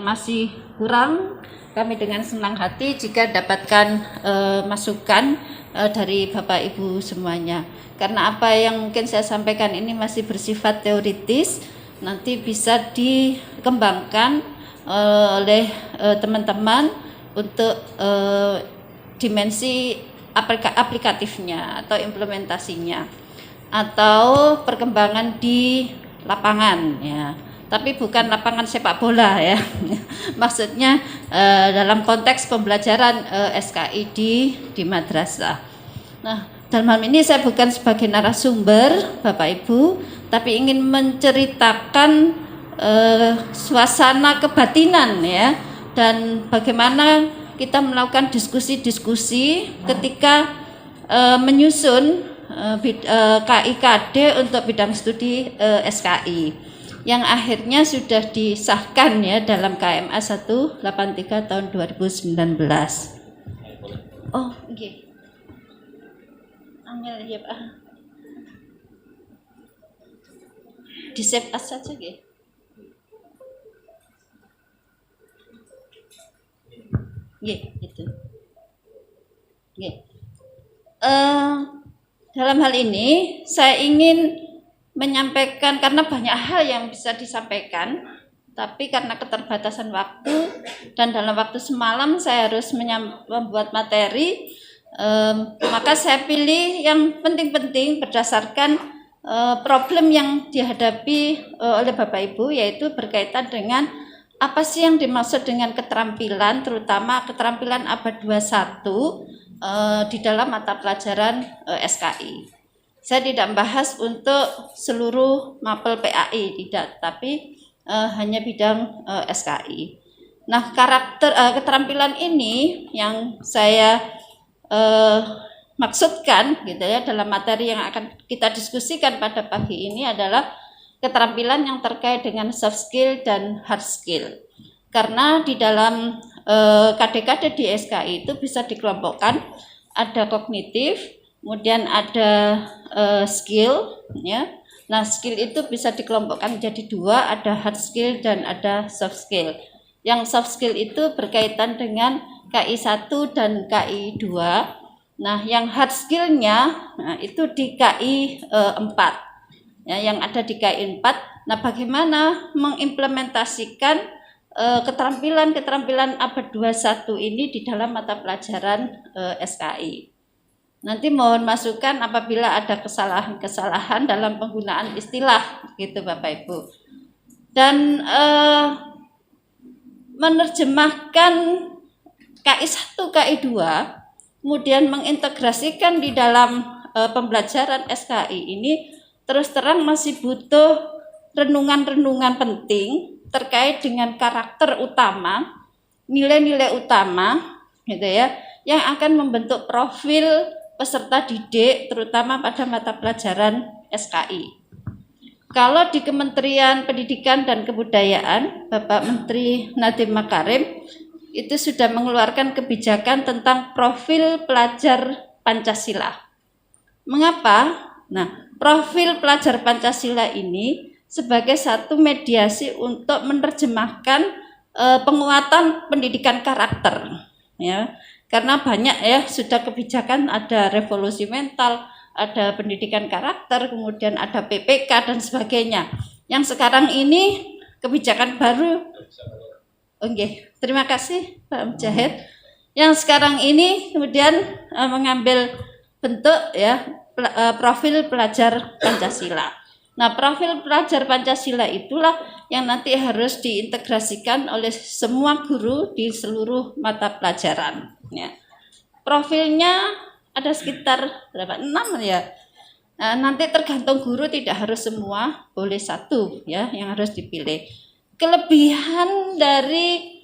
masih kurang, kami dengan senang hati jika dapatkan masukan dari Bapak Ibu semuanya. Karena apa yang mungkin saya sampaikan ini masih bersifat teoritis, nanti bisa dikembangkan oleh teman-teman untuk dimensi aplikatifnya atau implementasinya atau perkembangan di lapangan ya. Tapi bukan lapangan sepak bola ya. Maksudnya dalam konteks pembelajaran SKI di madrasah. Nah, dalam hal ini saya bukan sebagai narasumber Bapak Ibu, tapi ingin menceritakan suasana kebatinan ya, dan bagaimana kita melakukan diskusi-diskusi ketika menyusun KIKD untuk bidang studi SKI yang akhirnya sudah disahkan ya dalam KMA 183 tahun 2019. Oh, nggih. Angel ya Pak. Di save as saja nggih. Nggih, gitu. Nggih. Dalam hal ini saya ingin menyampaikan, karena banyak hal yang bisa disampaikan, tapi karena keterbatasan waktu dan dalam waktu semalam saya harus membuat materi, maka saya pilih yang penting-penting berdasarkan problem yang dihadapi oleh Bapak Ibu, yaitu berkaitan dengan apa sih yang dimaksud dengan keterampilan, terutama keterampilan abad 21 di dalam mata pelajaran SKI. Saya tidak membahas untuk seluruh mapel PAI, tidak, tapi hanya bidang SKI. Nah, keterampilan ini yang saya maksudkan gitu ya dalam materi yang akan kita diskusikan pada pagi ini adalah keterampilan yang terkait dengan soft skill dan hard skill. Karena di dalam KD-KD di SKI itu bisa dikelompokkan, ada kognitif, kemudian ada skill ya. Nah, skill itu bisa dikelompokkan menjadi dua, ada hard skill dan ada soft skill. Yang soft skill itu berkaitan dengan KI 1 dan KI 2. Nah, yang hard skill-nya itu di KI 4. Ya, yang ada di KI 4. Nah, bagaimana mengimplementasikan keterampilan abad 21 ini di dalam mata pelajaran SKI. Nanti mohon masukan apabila ada kesalahan-kesalahan dalam penggunaan istilah gitu Bapak Ibu. Dan menerjemahkan KI 1, KI 2, kemudian mengintegrasikan di dalam pembelajaran SKI ini terus terang masih butuh renungan-renungan penting terkait dengan karakter utama, nilai-nilai utama gitu ya, yang akan membentuk profil peserta didik terutama pada mata pelajaran SKI. Kalau di Kementerian Pendidikan dan Kebudayaan, Bapak Menteri Nadiem Makarim itu sudah mengeluarkan kebijakan tentang profil pelajar Pancasila. Mengapa? Nah, profil pelajar Pancasila ini sebagai satu mediasi untuk menerjemahkan penguatan pendidikan karakter ya. Karena banyak ya sudah kebijakan, ada revolusi mental, ada pendidikan karakter, kemudian ada PPK dan sebagainya. Yang sekarang ini kebijakan baru. Oke, terima kasih Pak Mujahid. Yang sekarang ini kemudian mengambil bentuk ya profil pelajar Pancasila. Nah, profil pelajar Pancasila itulah yang nanti harus diintegrasikan oleh semua guru di seluruh mata pelajaran. Ya. Profilnya ada sekitar berapa? 6 ya. Nah, nanti tergantung guru, tidak harus semua, boleh satu ya yang harus dipilih. Kelebihan dari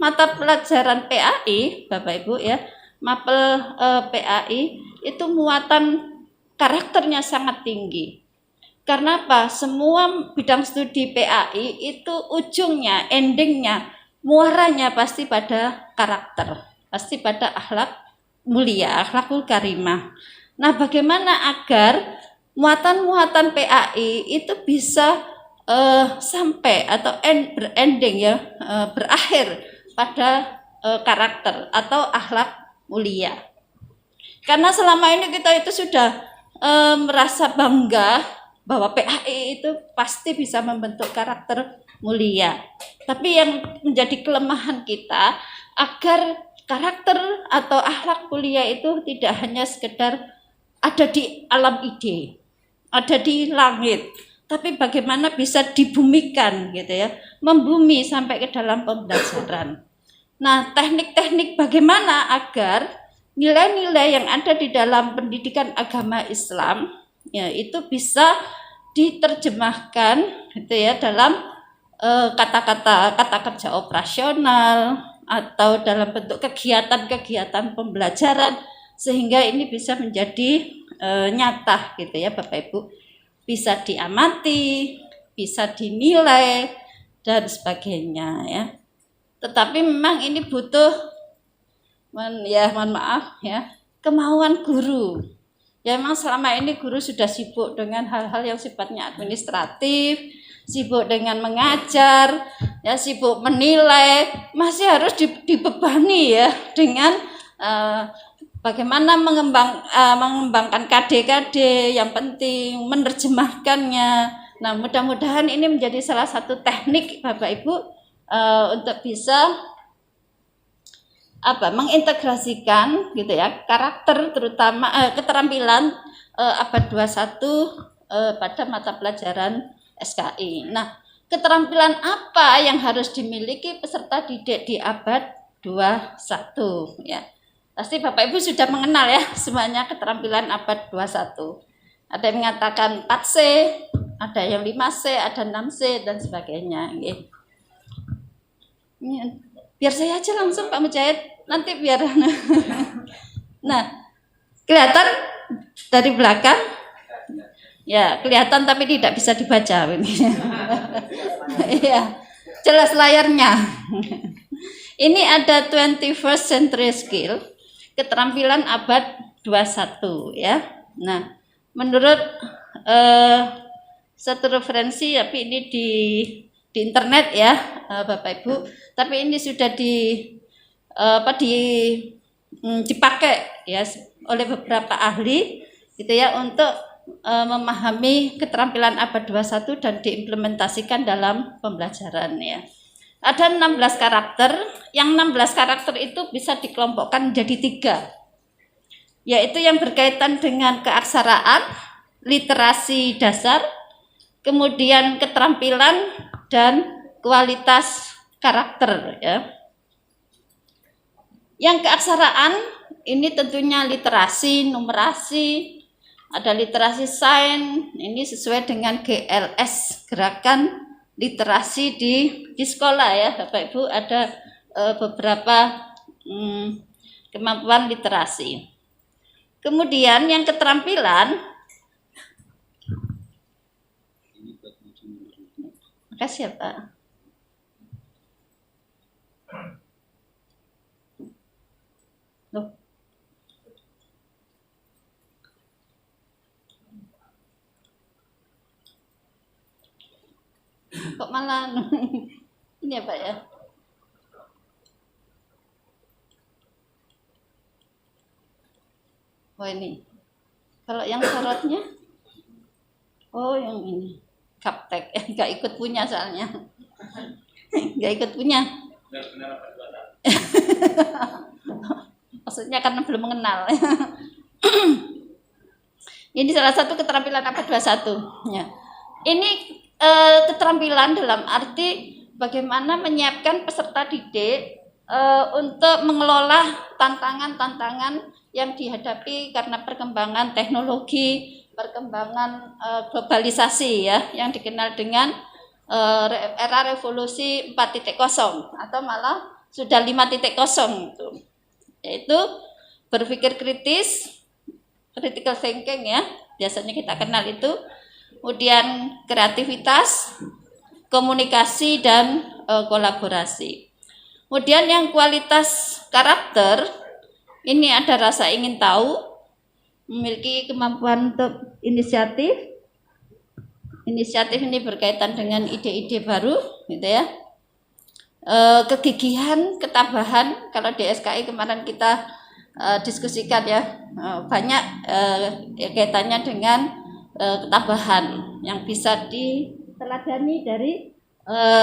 mata pelajaran PAI, Bapak Ibu ya, mapel PAI itu muatan karakternya sangat tinggi. Karena apa? Semua bidang studi PAI itu ujungnya, endingnya, muaranya pasti pada karakter, pasti pada akhlak mulia, akhlakul karimah. Nah, bagaimana agar muatan-muatan PAI itu bisa sampai atau berending ya, berakhir pada karakter atau akhlak mulia. Karena selama ini kita itu sudah merasa bangga bahwa PAI itu pasti bisa membentuk karakter mulia. Tapi yang menjadi kelemahan kita agar karakter atau akhlak mulia itu tidak hanya sekedar ada di alam ide, ada di langit, tapi bagaimana bisa dibumikan gitu ya, membumi sampai ke dalam pembelajaran. Nah, teknik-teknik bagaimana agar nilai-nilai yang ada di dalam pendidikan agama Islam ya itu bisa diterjemahkan gitu ya dalam kata-kata kata kerja operasional atau dalam bentuk kegiatan-kegiatan pembelajaran sehingga ini bisa menjadi nyata gitu ya Bapak Ibu, bisa diamati, bisa dinilai dan sebagainya ya. Tetapi memang ini butuh mohon maaf ya, kemauan guru. Ya memang selama ini guru sudah sibuk dengan hal-hal yang sifatnya administratif, sibuk dengan mengajar, ya sibuk menilai, masih harus dibebani ya dengan bagaimana mengembangkan KD-KD yang penting, menerjemahkannya. Nah, mudah-mudahan ini menjadi salah satu teknik Bapak Ibu untuk bisa mengintegrasikan gitu ya karakter terutama keterampilan abad 21 pada mata pelajaran SKI. Nah, keterampilan apa yang harus dimiliki peserta didik di abad 21 ya. Pasti Bapak Ibu sudah mengenal ya semuanya keterampilan abad 21. Ada yang mengatakan 4C, ada yang 5C, ada 6C dan sebagainya gitu. Biar saya aja langsung Pak Mujahid, nanti biar nah kelihatan dari belakang ya, kelihatan tapi tidak bisa dibaca ini. Iya, jelas layarnya. Ini ada 21st century skill, keterampilan abad 21 ya. Nah, menurut satu referensi, tapi ini di internet ya Bapak Ibu, tapi ini sudah dipakai ya oleh beberapa ahli gitu ya untuk memahami keterampilan abad 21 dan diimplementasikan dalam pembelajaran ya. Ada 16 karakter, yang 16 karakter itu bisa dikelompokkan menjadi 3, yaitu yang berkaitan dengan keaksaraan, literasi dasar, kemudian keterampilan dan kualitas karakter ya. Yang keaksaraan ini tentunya literasi, numerasi, ada literasi sains, ini sesuai dengan GLS, gerakan literasi di sekolah ya Bapak Ibu, ada beberapa kemampuan literasi. Kemudian yang keterampilan, makasih ya Pak. Loh. Kok malah ini ya Pak ya. Oh ini. Kalau yang sorotnya, oh yang ini. Kaptek, nggak ikut punya soalnya. Nggak ikut punya. Maksudnya karena belum mengenal. Ini salah satu keterampilan abad 21 ya. Ini keterampilan dalam arti bagaimana menyiapkan peserta didik untuk mengelola tantangan-tantangan yang dihadapi karena perkembangan teknologi, perkembangan globalisasi ya, yang dikenal dengan era revolusi 4.0 atau malah sudah 5.0 itu, yaitu berpikir kritis, critical thinking ya, biasanya kita kenal itu, kemudian kreativitas, komunikasi dan kolaborasi. Kemudian yang kualitas karakter, ini ada rasa ingin tahu, memiliki kemampuan untuk inisiatif, inisiatif ini berkaitan dengan ide-ide baru, gitu ya. Kegigihan, ketabahan. Kalau di SKI kemarin kita diskusikan ya, banyak kaitannya dengan ketabahan yang bisa diteladani dari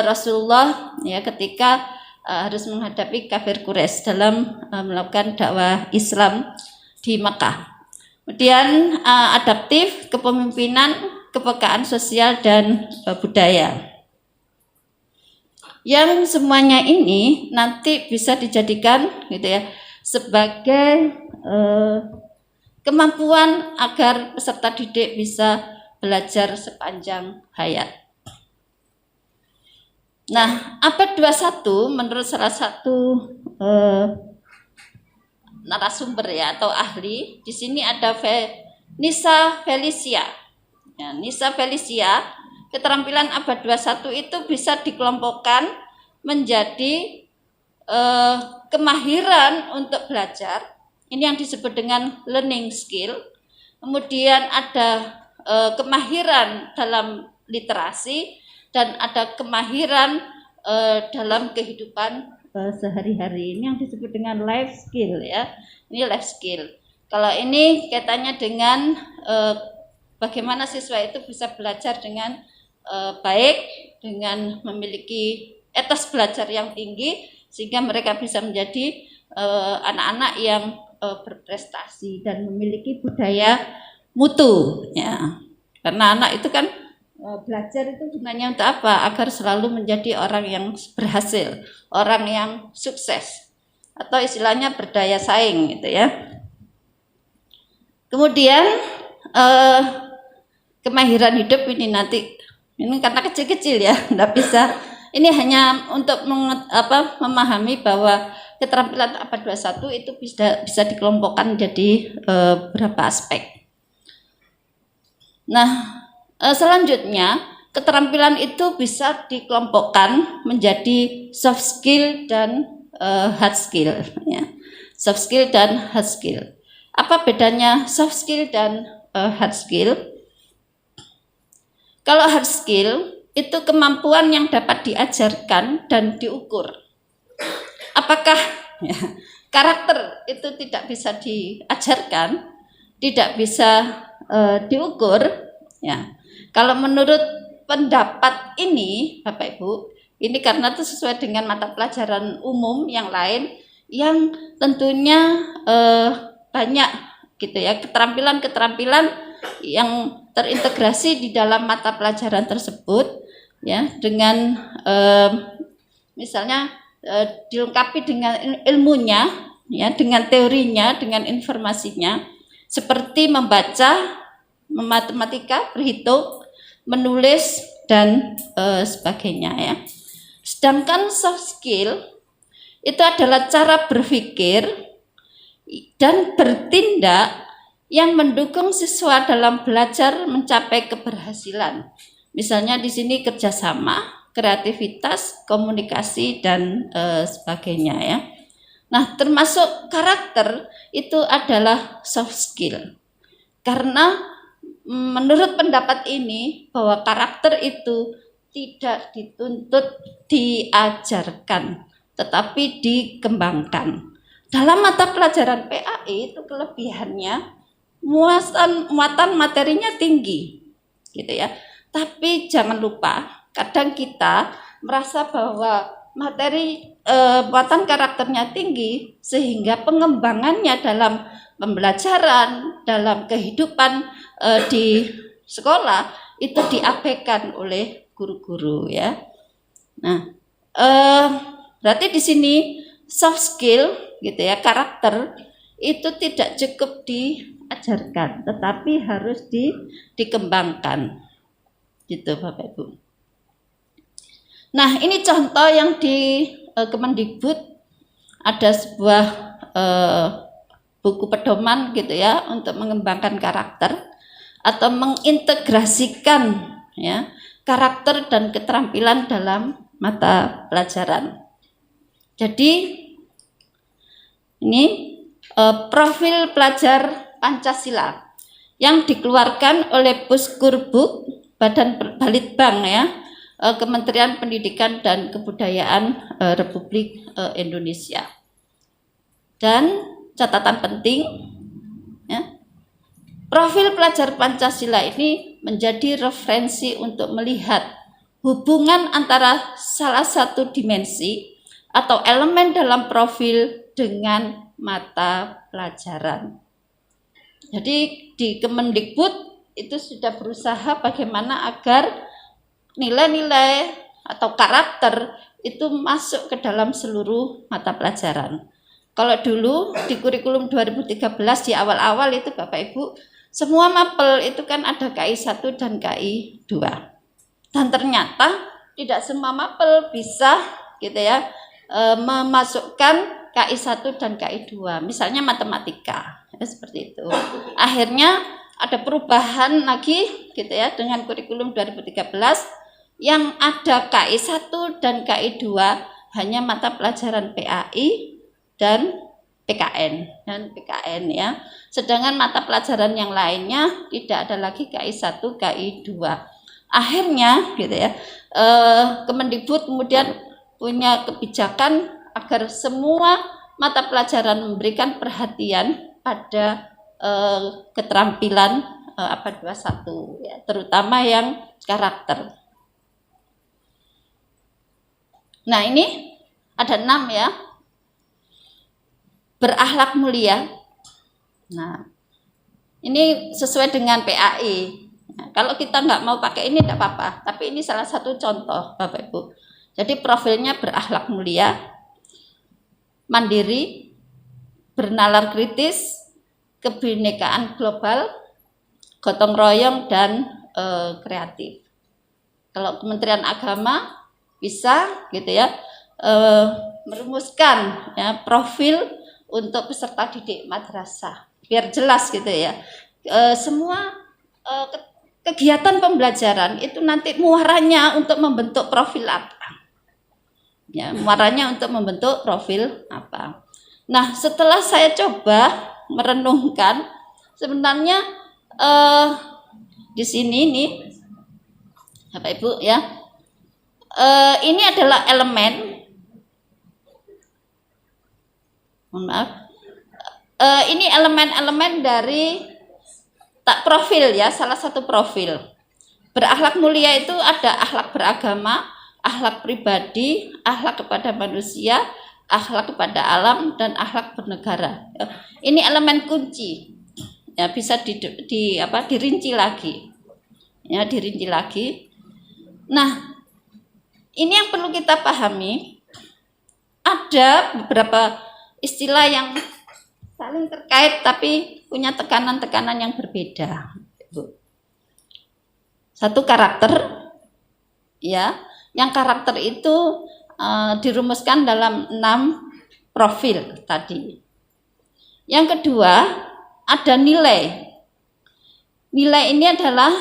Rasulullah ya ketika harus menghadapi kafir Quraisy dalam melakukan dakwah Islam di Mekah. Kemudian adaptif, kepemimpinan, kepekaan sosial dan budaya. Yang semuanya ini nanti bisa dijadikan gitu ya sebagai kemampuan agar peserta didik bisa belajar sepanjang hayat. Nah, abad 21 menurut salah satu narasumber ya atau ahli, di sini ada Nisa Felicia. Ya, Nisa Felicia, keterampilan abad 21 itu bisa dikelompokkan menjadi kemahiran untuk belajar. Ini yang disebut dengan learning skill. Kemudian ada kemahiran dalam literasi dan ada kemahiran dalam kehidupan sehari-hari. Ini yang disebut dengan life skill ya. Ini life skill. Kalau ini kaitannya dengan bagaimana siswa itu bisa belajar dengan baik, dengan memiliki etos belajar yang tinggi sehingga mereka bisa menjadi anak-anak yang berprestasi dan memiliki budaya mutu ya. Karena anak itu kan belajar itu gunanya untuk apa? Agar selalu menjadi orang yang berhasil, orang yang sukses atau istilahnya berdaya saing gitu ya. Kemudian kemahiran hidup ini nanti ini karena kecil-kecil ya, enggak bisa. Ini hanya untuk memahami bahwa keterampilan abad 21 itu bisa dikelompokkan jadi beberapa aspek. Nah, selanjutnya keterampilan itu bisa dikelompokkan menjadi soft skill dan hard skill ya. Soft skill dan hard skill. Apa bedanya soft skill dan hard skill? Kalau hard skill itu kemampuan yang dapat diajarkan dan diukur. Apakah ya, karakter itu tidak bisa diajarkan, tidak bisa diukur ya. Kalau menurut pendapat ini Bapak Ibu, ini karena itu sesuai dengan mata pelajaran umum yang lain yang tentunya banyak gitu ya, keterampilan-keterampilan yang terintegrasi di dalam mata pelajaran tersebut ya, dengan misalnya dilengkapi dengan ilmunya ya, dengan teorinya, dengan informasinya seperti membaca, matematika, berhitung, menulis dan sebagainya ya. Sedangkan soft skill itu adalah cara berpikir dan bertindak yang mendukung siswa dalam belajar mencapai keberhasilan. Misalnya di sini kerjasama, kreativitas, komunikasi dan sebagainya ya. Nah, termasuk karakter itu adalah soft skill. Karena menurut pendapat ini bahwa karakter itu tidak dituntut diajarkan, tetapi dikembangkan. Dalam mata pelajaran PAI itu kelebihannya muatan materinya tinggi, gitu ya. Tapi jangan lupa, kadang kita merasa bahwa materi muatan karakternya tinggi sehingga pengembangannya dalam pembelajaran, dalam kehidupan di sekolah itu diabaikan oleh guru-guru ya. Nah, berarti di sini soft skill gitu ya, karakter itu tidak cukup diajarkan, tetapi harus dikembangkan. Gitu Bapak Ibu. Nah, ini contoh yang di Kemendikbud ada sebuah buku pedoman gitu ya untuk mengembangkan karakter atau mengintegrasikan ya karakter dan keterampilan dalam mata pelajaran. Jadi ini profil pelajar Pancasila yang dikeluarkan oleh Puskurbuk Badan Balitbang ya, Kementerian Pendidikan dan Kebudayaan Republik Indonesia. Dan catatan penting ya, profil pelajar Pancasila ini menjadi referensi untuk melihat hubungan antara salah satu dimensi atau elemen dalam profil dengan mata pelajaran. Jadi di Kemendikbud itu sudah berusaha bagaimana agar nilai-nilai atau karakter itu masuk ke dalam seluruh mata pelajaran. Kalau dulu di kurikulum 2013 di awal-awal itu Bapak Ibu, semua mapel itu kan ada KI 1 dan KI 2. Dan ternyata tidak semua mapel bisa gitu ya memasukkan KI 1 dan KI 2. Misalnya matematika, ya, seperti itu. Akhirnya ada perubahan lagi gitu ya dengan kurikulum 2013 yang ada KI 1 dan KI 2 hanya mata pelajaran PAI dan PKN ya. Sedangkan mata pelajaran yang lainnya tidak ada lagi KI 1, KI 2. Akhirnya gitu ya, Kemendikbud kemudian punya kebijakan agar semua mata pelajaran memberikan perhatian pada keterampilan APA 21 ya, terutama yang karakter. Nah, ini ada 6 ya. Berakhlak mulia. Nah, ini sesuai dengan PAI. Nah, kalau kita nggak mau pakai ini tidak apa-apa, tapi ini salah satu contoh Bapak Ibu. Jadi profilnya berakhlak mulia, mandiri, bernalar kritis, kebinekaan global, gotong royong, dan kreatif. Kalau Kementerian Agama bisa gitu ya merumuskan ya, profil untuk peserta didik madrasah biar jelas gitu ya. Semua kegiatan pembelajaran itu nanti muaranya untuk membentuk profil apa ya, muaranya untuk membentuk profil apa. Nah, setelah saya coba merenungkan, sebenarnya di sini nih Bapak Ibu ya, ini adalah elemen, mohon maaf, ini elemen-elemen dari profil ya, salah satu profil. Berakhlak mulia itu ada akhlak beragama, akhlak pribadi, akhlak kepada manusia, akhlak kepada alam, dan akhlak bernegara. Ini elemen kunci ya, bisa dirinci lagi ya, dirinci lagi. Nah, ini yang perlu kita pahami, ada beberapa istilah yang saling terkait tapi punya tekanan-tekanan yang berbeda. Satu karakter ya, yang karakter itu dirumuskan dalam 6 profil tadi. Yang kedua, ada nilai. Nilai ini adalah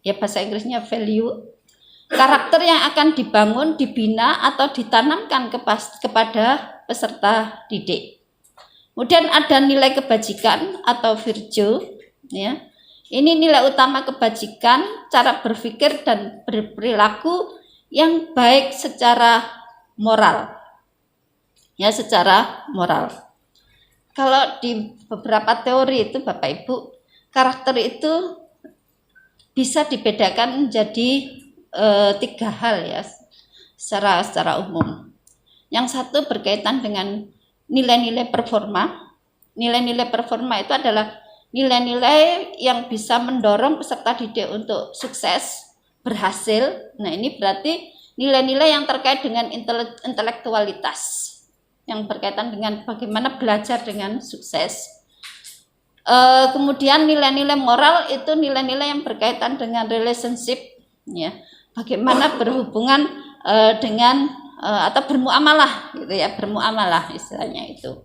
ya bahasa Inggrisnya value, karakter yang akan dibangun, dibina atau ditanamkan kepada peserta didik. Kemudian ada nilai kebajikan atau virtue ya. Ini nilai utama kebajikan, cara berpikir dan berperilaku yang baik secara moral. Ya, secara moral. Kalau di beberapa teori itu Bapak Ibu, karakter itu bisa dibedakan menjadi 3 hal ya secara umum. Yang satu berkaitan dengan nilai-nilai performa. Nilai-nilai performa itu adalah nilai-nilai yang bisa mendorong peserta didik untuk sukses, berhasil. Nah, ini berarti nilai-nilai yang terkait dengan intelektualitas, yang berkaitan dengan bagaimana belajar dengan sukses. Kemudian nilai-nilai moral itu nilai-nilai yang berkaitan dengan relationship ya, bagaimana berhubungan dengan atau bermuamalah gitu ya, bermuamalah istilahnya itu.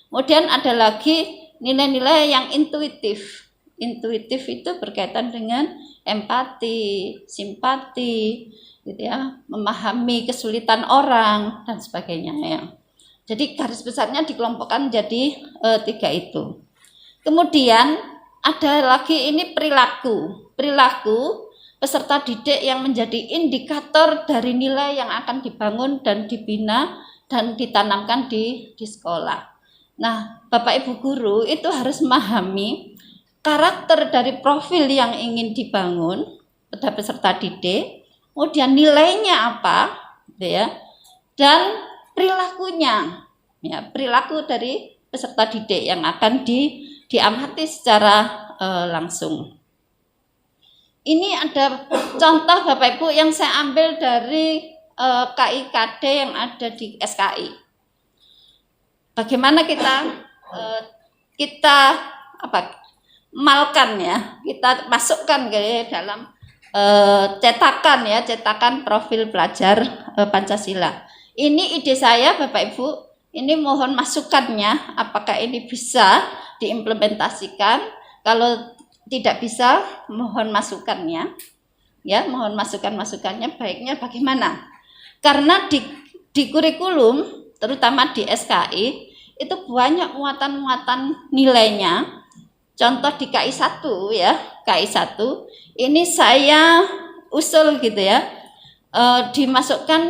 Kemudian ada lagi nilai-nilai yang intuitif. Intuitif itu berkaitan dengan empati, simpati gitu ya, memahami kesulitan orang dan sebagainya ya. Jadi garis besarnya dikelompokkan jadi 3 itu. Kemudian ada lagi ini perilaku. Perilaku peserta didik yang menjadi indikator dari nilai yang akan dibangun dan dibina dan ditanamkan di sekolah. Nah, Bapak Ibu guru itu harus memahami karakter dari profil yang ingin dibangun pada peserta didik, kemudian nilainya apa, gitu ya, dan perilakunya, ya, perilaku dari peserta didik yang akan diamati secara langsung. Ini ada contoh Bapak Ibu yang saya ambil dari KIKD yang ada di SKI. Bagaimana kita malkan ya, kita masukkan ke dalam cetakan profil pelajar Pancasila. Ini ide saya Bapak Ibu, ini mohon masukannya, apakah ini bisa diimplementasikan. Kalau tidak bisa, mohon masukannya, ya, mohon masukannya, baiknya bagaimana? Karena di kurikulum, terutama di SKI, itu banyak muatan-muatan nilainya. Contoh di KI 1 ya, KI 1, ini saya usul gitu ya, dimasukkan,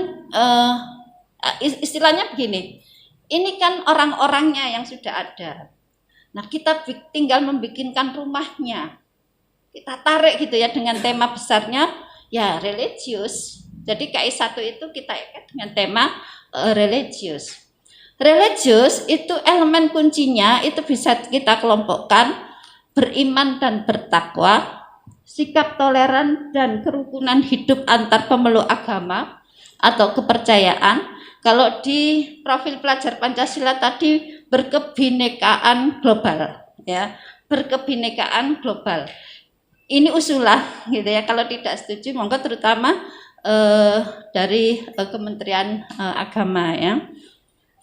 istilahnya begini, ini kan orang-orangnya yang sudah ada. Nah, kita tinggal membikinkan rumahnya. Kita tarik gitu ya dengan tema besarnya ya religius. Jadi KI 1 itu kita ikat dengan tema religius. Religius itu elemen kuncinya itu bisa kita kelompokkan beriman dan bertakwa, sikap toleran dan kerukunan hidup antar pemeluk agama atau kepercayaan. Kalau di profil pelajar Pancasila tadi berkebinekaan global, ya, berkebinekaan global. Ini usulan, gitu ya. Kalau tidak setuju, monggo terutama dari Kementerian Agama, ya.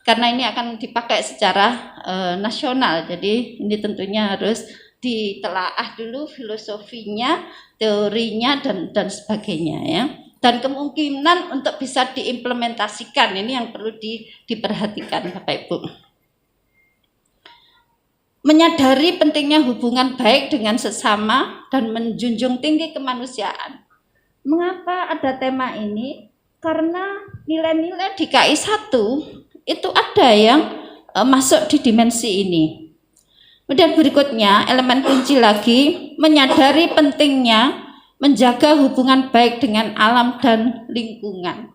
Karena ini akan dipakai secara nasional, jadi ini tentunya harus ditelaah dulu filosofinya, teorinya dan sebagainya, ya. Dan kemungkinan untuk bisa diimplementasikan ini yang perlu diperhatikan Bapak Ibu. Menyadari pentingnya hubungan baik dengan sesama dan menjunjung tinggi kemanusiaan. Mengapa ada tema ini? Karena nilai-nilai di KI 1 itu ada yang masuk di dimensi ini. Kemudian berikutnya elemen kunci lagi, menyadari pentingnya menjaga hubungan baik dengan alam dan lingkungan.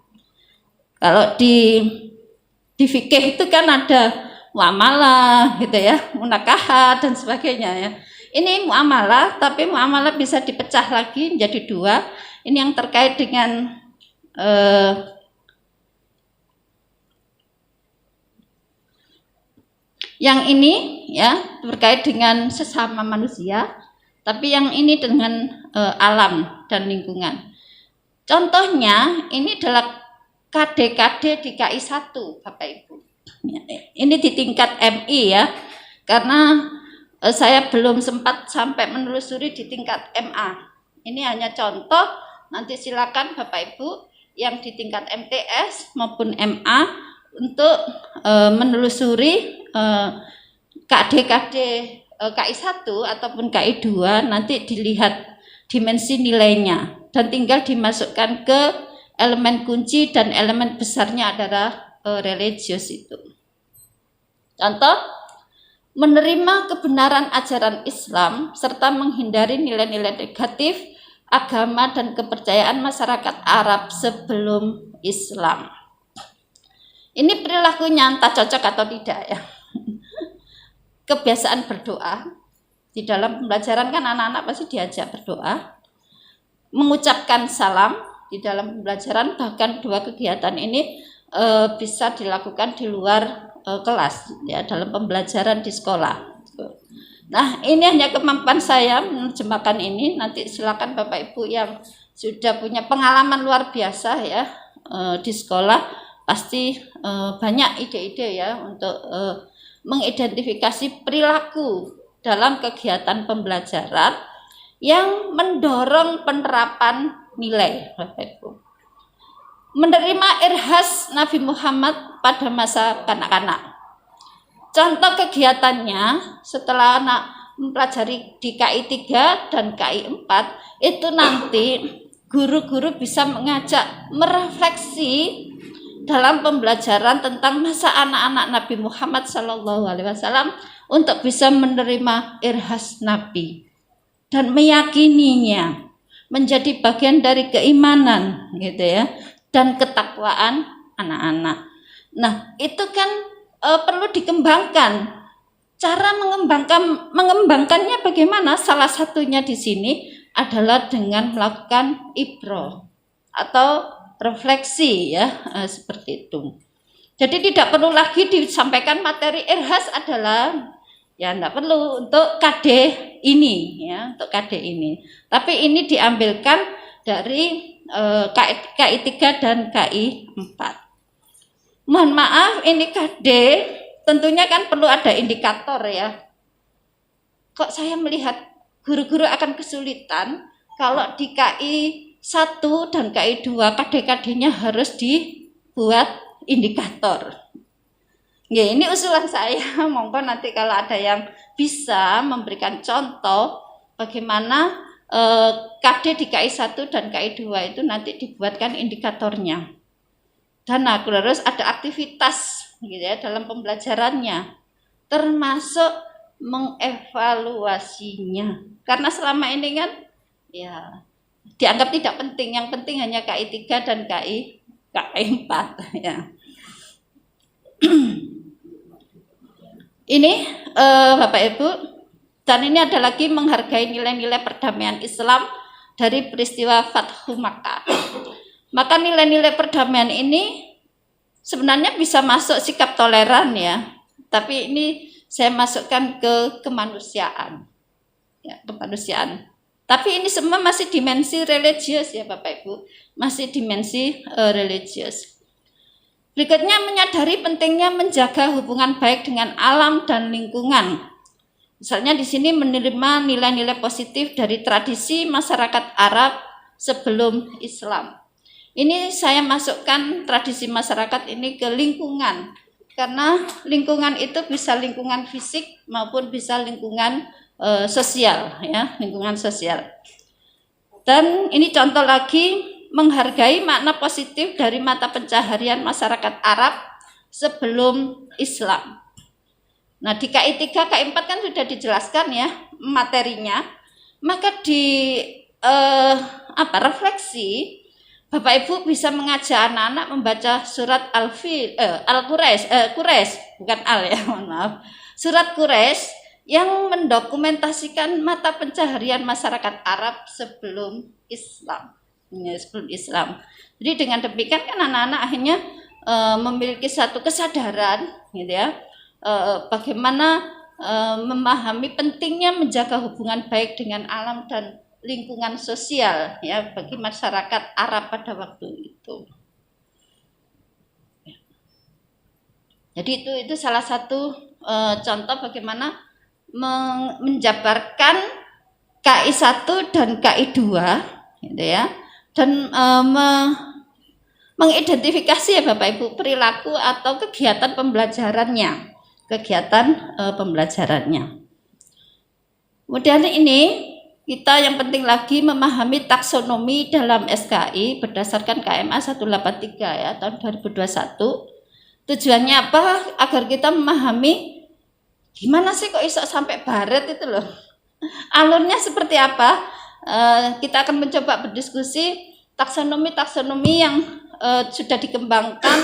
Kalau di fikih itu kan ada muamalah gitu ya, munakahat dan sebagainya ya. Ini muamalah, tapi muamalah bisa dipecah lagi menjadi dua. Ini yang terkait dengan yang ini ya terkait dengan sesama manusia. Tapi yang ini dengan alam dan lingkungan. Contohnya ini adalah KD-KD di KI 1 Bapak Ibu. Ini di tingkat MI ya. Karena saya belum sempat sampai menelusuri di tingkat MA. Ini hanya contoh, nanti silakan Bapak Ibu yang di tingkat MTS maupun MA untuk menelusuri KD-KD KI 1 ataupun KI 2 nanti dilihat dimensi nilainya dan tinggal dimasukkan ke elemen kunci dan elemen besarnya adalah religius itu. Contoh, menerima kebenaran ajaran Islam serta menghindari nilai-nilai negatif agama dan kepercayaan masyarakat Arab sebelum Islam. Ini perilakunya entah cocok atau tidak ya. Kebiasaan berdoa di dalam pembelajaran kan anak-anak pasti diajak berdoa, mengucapkan salam di dalam pembelajaran, bahkan dua kegiatan ini bisa dilakukan di luar kelas ya, dalam pembelajaran di sekolah. Nah, ini hanya kemampuan saya menerjemahkan ini. Nanti silakan Bapak Ibu yang sudah punya pengalaman luar biasa ya di sekolah, pasti banyak ide-ide ya untuk mengidentifikasi perilaku dalam kegiatan pembelajaran yang mendorong penerapan nilai. Menerima irhas Nabi Muhammad pada masa kanak-kanak. Contoh kegiatannya setelah anak mempelajari di KI 3 dan KI 4 itu nanti guru-guru bisa mengajak merefleksi dalam pembelajaran tentang masa anak-anak Nabi Muhammad SAW untuk bisa menerima irhas Nabi dan meyakininya menjadi bagian dari keimanan gitu ya, dan ketakwaan anak-anak. Nah, itu kan perlu dikembangkan. Cara mengembangkannya bagaimana? Salah satunya di sini adalah dengan melakukan ibro atau refleksi ya, seperti itu. Jadi tidak perlu lagi disampaikan materi irhas adalah ya enggak perlu untuk KD ini ya, untuk KD ini. Tapi ini diambilkan dari KI 3 dan KI 4. Mohon maaf, ini KD tentunya kan perlu ada indikator ya. Kok saya melihat guru-guru akan kesulitan kalau di KI 1 dan KI 2 KD-KD-nya harus dibuat indikator. Ya, ini usulan saya, monggo nanti kalau ada yang bisa memberikan contoh bagaimana KD di KI 1 dan KI 2 itu nanti dibuatkan indikatornya. Dan harus ada aktivitas gitu ya dalam pembelajarannya, termasuk mengevaluasinya. Karena selama ini kan ya dianggap tidak penting, yang penting hanya KI 3 dan KI 4 ya. Ini Bapak Ibu, dan ini ada lagi menghargai nilai-nilai perdamaian Islam dari peristiwa Fathu Makkah. Maka nilai-nilai perdamaian ini sebenarnya bisa masuk sikap toleran ya, tapi ini saya masukkan ke kemanusiaan. Ya, kemanusiaan. Tapi ini semua masih dimensi religius ya Bapak Ibu, masih dimensi religius. Berikutnya, menyadari pentingnya menjaga hubungan baik dengan alam dan lingkungan. Misalnya di sini menerima nilai-nilai positif dari tradisi masyarakat Arab sebelum Islam. Ini saya masukkan tradisi masyarakat ini ke lingkungan, karena lingkungan itu bisa lingkungan fisik maupun bisa lingkungan sosial ya, lingkungan sosial. Dan ini contoh lagi, menghargai makna positif dari mata pencaharian masyarakat Arab sebelum Islam. Nah, di KI 3, KI 4 kan sudah dijelaskan ya materinya. Maka di refleksi, Bapak Ibu bisa mengajak anak-anak membaca surat Quraisy, bukan Al ya, mohon maaf. Surat Quraisy yang mendokumentasikan mata pencaharian masyarakat Arab sebelum Islam. Ya, sebelum Islam. Jadi dengan demikian kan anak-anak akhirnya memiliki satu kesadaran gitu ya, bagaimana memahami pentingnya menjaga hubungan baik dengan alam dan lingkungan sosial ya bagi masyarakat Arab pada waktu itu. Jadi itu salah satu contoh bagaimana menjabarkan KI 1 dan KI 2 gitu ya. Dan mengidentifikasi ya Bapak Ibu perilaku atau kegiatan pembelajarannya, Kemudian ini kita yang penting lagi memahami taksonomi dalam SKI berdasarkan KMA 183 ya tahun 2021. Tujuannya apa? Agar kita memahami gimana sih kok iso sampai baret itu loh. Alurnya seperti apa? Kita akan mencoba berdiskusi taksonomi yang sudah dikembangkan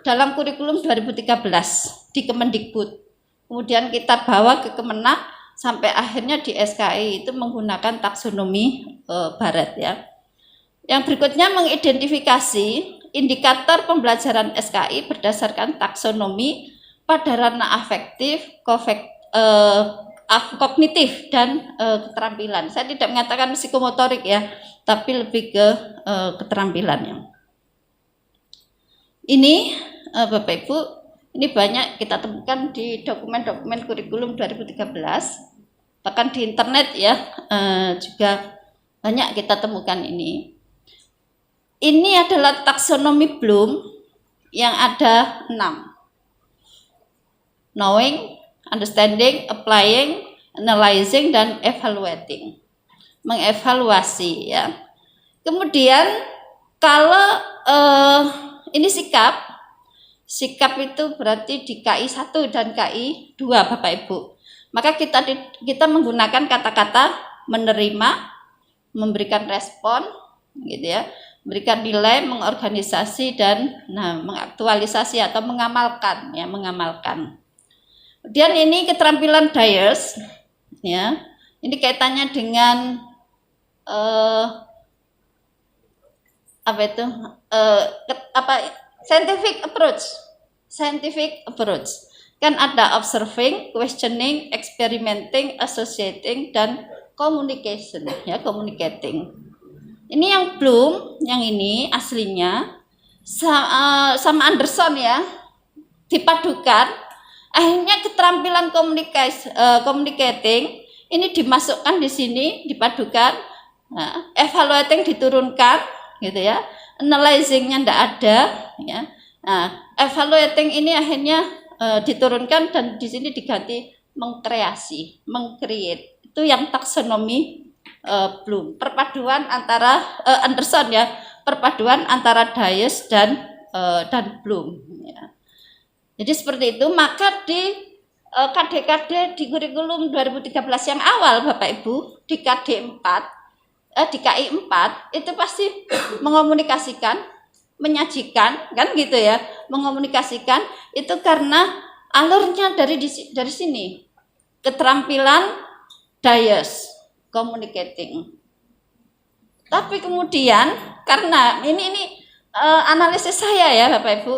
dalam kurikulum 2013 di Kemendikbud. Kemudian kita bawa ke Kemenak sampai akhirnya di SKI itu menggunakan taksonomi barat ya. Yang berikutnya mengidentifikasi indikator pembelajaran SKI berdasarkan taksonomi pada ranah afektif, kognitif dan keterampilan. Saya tidak mengatakan psikomotorik ya, tapi lebih ke keterampilannya. Ini Bapak Ibu, ini banyak kita temukan di dokumen-dokumen kurikulum 2013, bahkan di internet ya juga banyak kita temukan ini. Ini adalah taksonomi Bloom yang ada 6. Knowing, understanding, applying, analyzing, dan evaluating. Mengevaluasi ya. Kemudian kalau ini sikap itu berarti di KI 1 dan KI 2 Bapak Ibu. Maka kita menggunakan kata-kata menerima, memberikan respon, gitu ya, memberikan nilai, mengorganisasi dan mengaktualisasi atau mengamalkan, ya, mengamalkan. Kemudian ini keterampilan Dyers, ya, ini kaitannya dengan scientific approach. Kan ada observing, questioning, experimenting, associating, dan communication, ya, communicating. Ini yang Bloom, yang ini aslinya sama Anderson, ya, dipadukan, akhirnya keterampilan communicating ini dimasukkan di sini, dipadukan, evaluating diturunkan, gitu ya, analyzingnya tidak ada, ya. Evaluating ini akhirnya diturunkan dan di sini diganti mengkreasi, mengcreate. Itu yang taksonomi Bloom, perpaduan antara Anderson, ya, perpaduan antara Dyers dan Bloom, ya. Jadi seperti itu. Maka di KD-KD di kurikulum 2013 yang awal Bapak Ibu, di KI 4 itu pasti mengomunikasikan, menyajikan, kan gitu ya, mengomunikasikan itu karena alurnya dari sini, keterampilan Dyers, communicating. Tapi kemudian karena ini analisis saya, ya Bapak Ibu,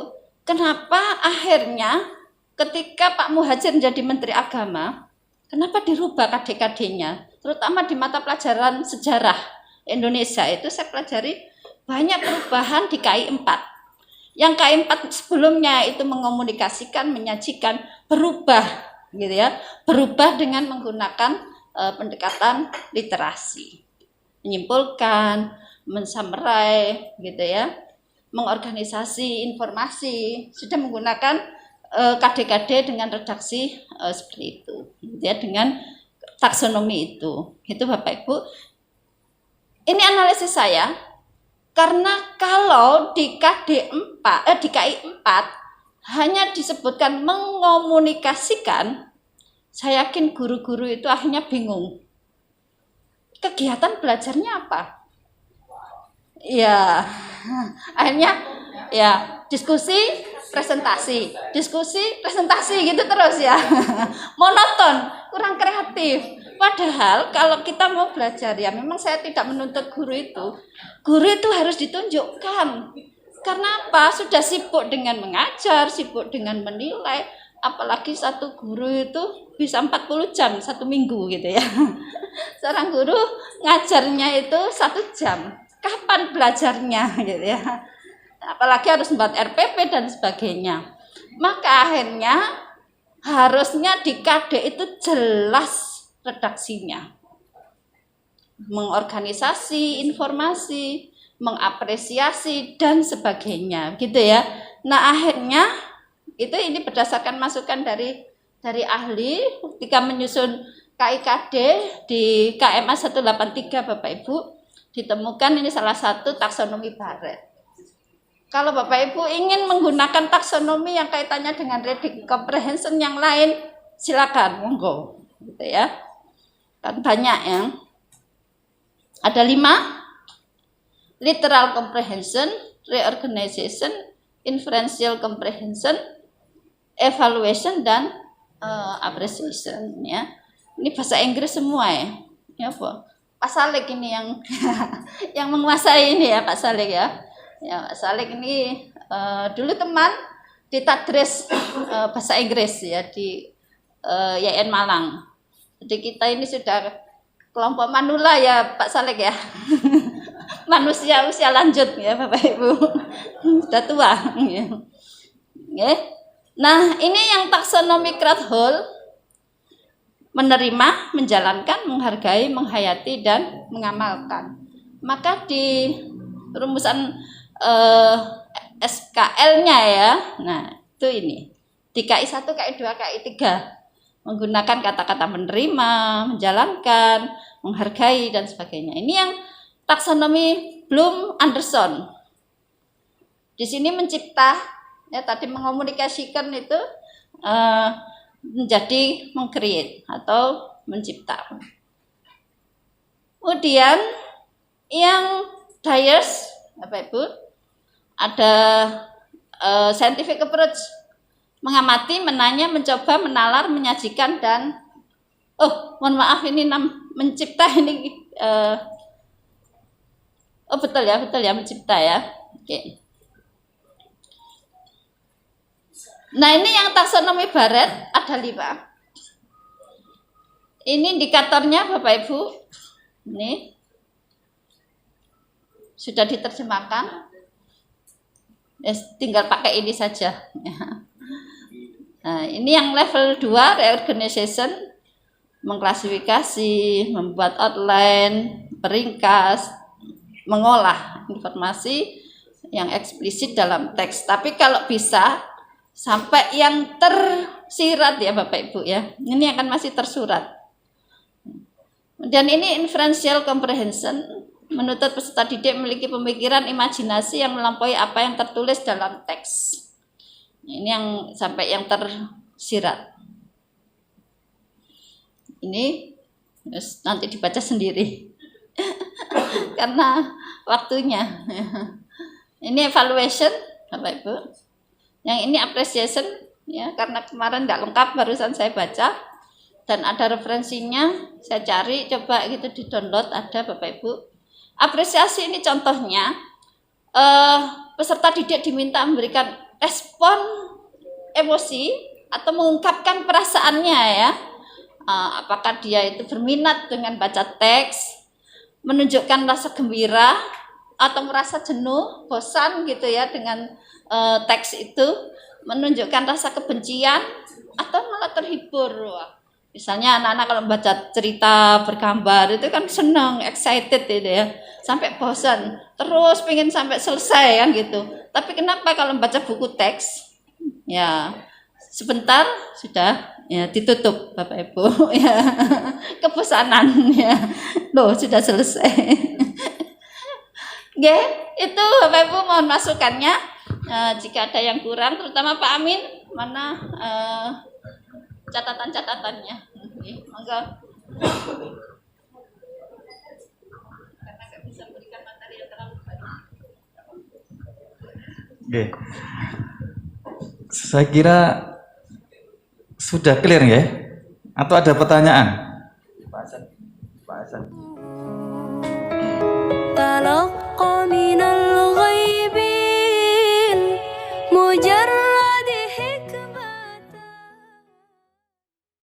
kenapa akhirnya ketika Pak Muhadjir menjadi Menteri Agama, kenapa dirubah KD-KD-nya, terutama di mata pelajaran sejarah Indonesia itu saya pelajari banyak perubahan di KI 4. Yang KI 4 sebelumnya itu mengomunikasikan, menyajikan, berubah, gitu ya, berubah dengan menggunakan pendekatan literasi, menyimpulkan, mensummarize, gitu ya, mengorganisasi informasi, sudah menggunakan KD-KD dengan redaksi seperti itu, gitu ya, dengan taksonomi itu Bapak Ibu. Ini analisis saya. Karena kalau di KI 4 hanya disebutkan mengomunikasikan, saya yakin guru-guru itu akhirnya bingung. Kegiatan belajarnya apa? Ya, akhirnya ya diskusi, presentasi gitu terus, ya. Monoton, kurang kreatif. Padahal kalau kita mau belajar, ya memang saya tidak menuntut guru itu harus ditunjukkan. Karena apa? Sudah sibuk dengan mengajar, sibuk dengan menilai, apalagi satu guru itu bisa 40 jam satu minggu, gitu ya. Seorang guru ngajarnya itu 1 jam. Kapan belajarnya, gitu ya. Apalagi harus membuat RPP dan sebagainya. Maka akhirnya harusnya di KD itu jelas redaksinya, mengorganisasi informasi, mengapresiasi dan sebagainya, gitu ya. Nah akhirnya ini berdasarkan masukan dari ahli ketika menyusun KIKD di KMA 183 Bapak Ibu, ditemukan ini salah satu taksonomi Barrett. Kalau Bapak Ibu ingin menggunakan taksonomi yang kaitannya dengan reading comprehension yang lain, silakan, monggo, gitu ya. Kan banyak, ya. Ada 5: literal comprehension, reorganization, inferential comprehension, evaluation, dan appreciation, ya. Ini bahasa Inggris semua, ya. Ya, Pak Salek ini yang menguasai ini, ya, Pak Salek, ya. Ya, Pak Salek ini dulu teman di Tadris bahasa Inggris, ya, di YN Malang. Jadi kita ini sudah kelompok manula, ya Pak Salek, ya. Manusia usia lanjut, ya Bapak Ibu. Sudah tua, ya. Nah, ini yang taksonomi Krathwohl, menerima, menjalankan, menghargai, menghayati, dan mengamalkan. Maka di rumusan SKL-nya, ya. Nah, itu ini. Di KI 1, KI 2, KI 3 menggunakan kata-kata menerima, menjalankan, menghargai, dan sebagainya. Ini yang taksonomi Bloom Anderson. Di sini mencipta, ya tadi mengomunikasikan itu menjadi meng-create atau mencipta. Kemudian yang Dyers, Bapak Ibu, ada scientific approach, mengamati, menanya, mencoba, menalar, menyajikan, dan mohon maaf ini mencipta ini betul ya mencipta ya. Oke. Nah, ini yang taksonomi Barrett ada 5. Ini indikatornya Bapak Ibu. Ini sudah diterjemahkan. Tinggal pakai ini saja. Nah, ini yang level 2, reorganization, mengklasifikasi, membuat outline, peringkas, mengolah informasi yang eksplisit dalam teks. Tapi kalau bisa sampai yang tersirat ya Bapak Ibu ya. Ini akan masih tersurat. Dan ini inferential comprehension, menuntut peserta didik memiliki pemikiran imajinasi yang melampaui apa yang tertulis dalam teks. Ini yang sampai yang tersirat. Ini nanti dibaca sendiri. Karena waktunya. Ini evaluation Bapak Ibu. Yang ini appreciation ya, karena kemarin nggak lengkap barusan saya baca. Dan ada referensinya, saya cari, coba gitu di download, ada Bapak Ibu. Apresiasi ini contohnya, peserta didik diminta memberikan respon emosi atau mengungkapkan perasaannya ya. Apakah dia itu berminat dengan baca teks, menunjukkan rasa gembira, atau merasa jenuh, bosan gitu ya dengan teks itu, menunjukkan rasa kebencian, atau malah terhibur. Misalnya anak-anak kalau membaca cerita bergambar itu kan senang, excited gitu ya, sampai bosan, terus pengen sampai selesai kan gitu. Tapi kenapa kalau membaca buku teks, ya sebentar sudah ya ditutup Bapak Ibu ya, kebosanan ya, loh sudah selesai. Oke, itu Bapak Ibu mohon masukannya. Jika ada yang kurang, terutama Pak Amin, mana catatan-catatannya. Monggo. Karena nggak bisa memberikan materi yang terlalu banyak. Oke. Saya kira sudah clear ya? Atau ada pertanyaan? Pak Hasan.